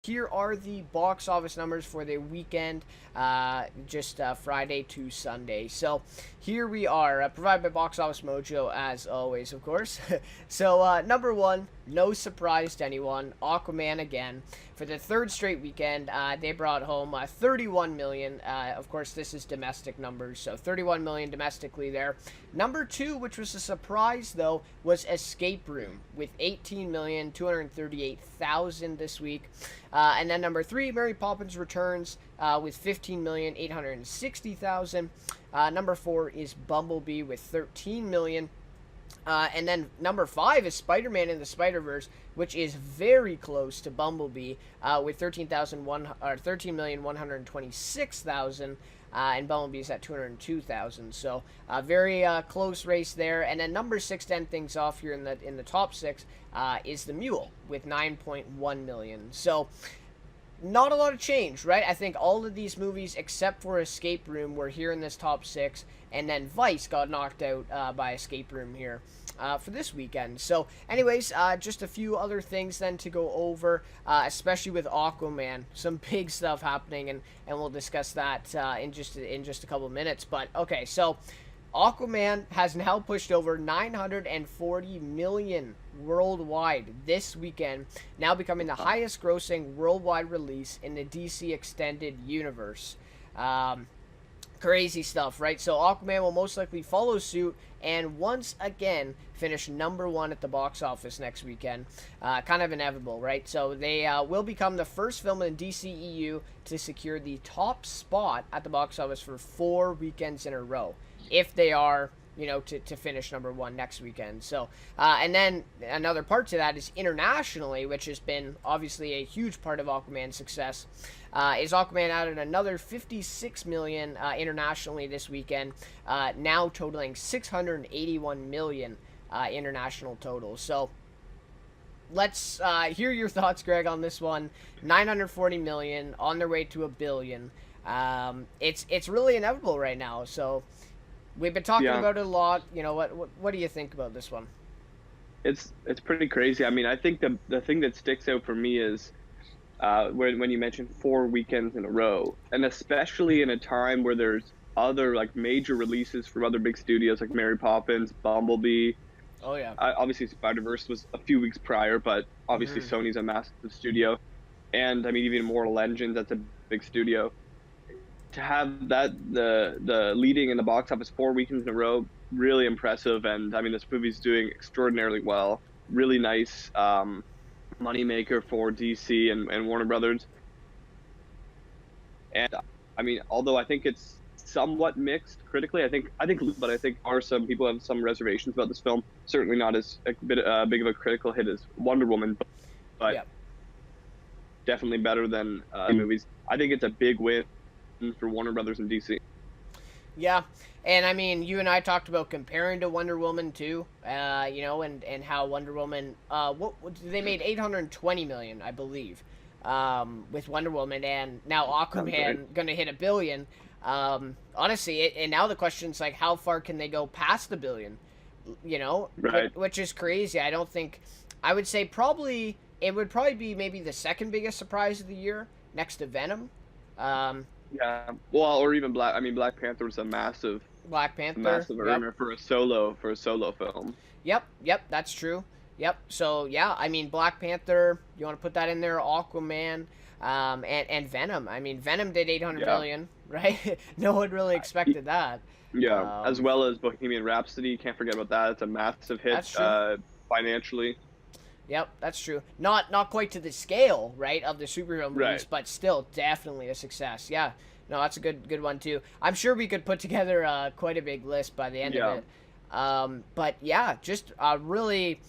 here are the box office numbers for the weekend, just Friday to Sunday. So here we are, provided by Box Office Mojo, as always, of course. So number one, no surprise to anyone, Aquaman again. For the third straight weekend, they brought home 31 million. Of course, this is domestic numbers, so 31 million domestically there. Number two, which was a surprise though, was Escape Room with 18,238,000 this week. And then number three, Mary Poppins Returns with 15,860,000. Number four is Bumblebee with 13 million. And then number five is Spider-Man in the Spider-Verse, which is very close to Bumblebee with 13,126,000. And Bumblebee's at 202,000. So very close race there. And then number six to end things off here in the top six is The Mule with 9.1 million. So not a lot of change, right? I think all of these movies, except for Escape Room, were here in this top six, and then Vice got knocked out by Escape Room here for this weekend. So anyways, just a few other things then to go over, especially with Aquaman. Some big stuff happening, and we'll discuss that in just a couple of minutes. But okay, so Aquaman has now pushed over 940 million worldwide this weekend, now becoming the highest grossing worldwide release in the DC Extended Universe. Crazy stuff, right? So Aquaman will most likely follow suit and once again finish number one at the box office next weekend. Kind of inevitable, right? So they will become the first film in DCEU to secure the top spot at the box office for 4 weekends in a row, if they are, to finish number one next weekend. So, and then another part to that is internationally, which has been obviously a huge part of Aquaman's success, is Aquaman added another 56 million internationally this weekend, now totaling 681 million international total. So, let's hear your thoughts, Greg, on this one. 940 million, on their way to $1 billion. It's really inevitable right now, so we've been talking about it a lot. What do you think about this one? It's pretty crazy. I mean, I think the thing that sticks out for me is when you mentioned 4 weekends in a row, and especially in a time where there's other like major releases from other big studios like Mary Poppins, Bumblebee. Oh yeah. Obviously, Spider-Verse was a few weeks prior, but obviously Sony's a massive studio, and I mean even Immortal Engines, that's a big studio. To have that the leading in the box office 4 weekends in a row, really impressive. And I mean, this movie's doing extraordinarily well. Really nice moneymaker for DC and Warner Brothers. And I mean, although I think it's somewhat mixed critically, I think some people have some reservations about this film. Certainly not as big of a critical hit as Wonder Woman, but yeah, definitely better than movies. I think it's a big win for Warner Brothers and DC. Yeah, and I mean, you and I talked about comparing to Wonder Woman too, and how Wonder Woman, they made 820 million, I believe, with Wonder Woman, and now Aquaman gonna hit $1 billion. Honestly, and now the question's like, how far can they go past $1 billion? Right. Which is crazy. I would say it would probably be maybe the second biggest surprise of the year, next to Venom. Yeah, well, or even Black Panther was a massive earner for a solo film. Yep, that's true. Yep. So yeah, I mean, Black Panther, you want to put that in there? Aquaman, and Venom. I mean, Venom did 800 million, right? No one really expected that. Yeah, as well as Bohemian Rhapsody. Can't forget about that. It's a massive hit financially. Yep, that's true. Not quite to the scale, right, of the superhero movies, but still definitely a success. Yeah, no, that's a good one too. I'm sure we could put together quite a big list by the end of it. But yeah, just a really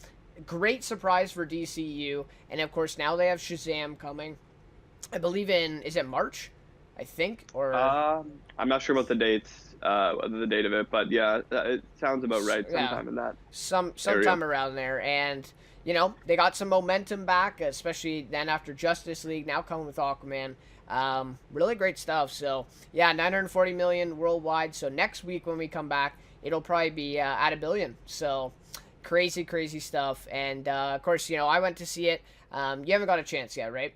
great surprise for DCU, and of course now they have Shazam coming. I believe is it March? I think, or I'm not sure about the dates, the date of it, but yeah, it sounds about right. Sometime in that. Sometime around there, and. They got some momentum back, especially then after Justice League, now coming with Aquaman. Really great stuff. So, yeah, 940 million worldwide. So, next week when we come back, it'll probably be at $1 billion. So, crazy stuff. And, of course, I went to see it. You haven't got a chance yet, right?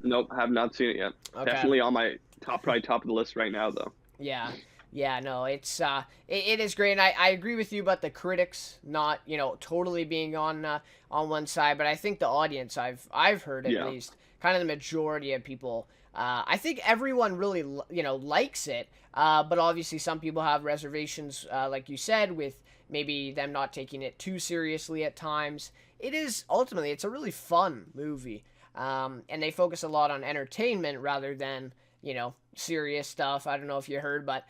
Nope, have not seen it yet. Okay. Definitely on my probably top of the list right now, though. Yeah. Yeah, no, it is great, and I agree with you about the critics not, totally being on one side, but I think the audience, I've heard at Yeah. least, kind of the majority of people, I think everyone really likes it, but obviously some people have reservations, like you said, with maybe them not taking it too seriously at times. It's a really fun movie, and they focus a lot on entertainment rather than serious stuff. I don't know if you heard, but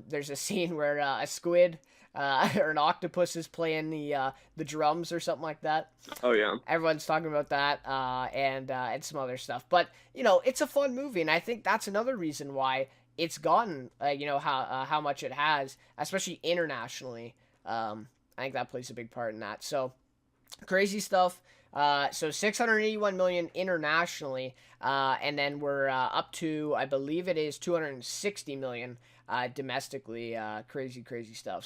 there's a scene where a squid or an octopus is playing the drums or something like that. Oh yeah. Everyone's talking about that, and some other stuff. But it's a fun movie, and I think that's another reason why it's gotten how much it has, especially internationally. I think that plays a big part in that. So crazy stuff. So 681 million internationally, and then we're up to, I believe it is 260 million domestically. Crazy stuff.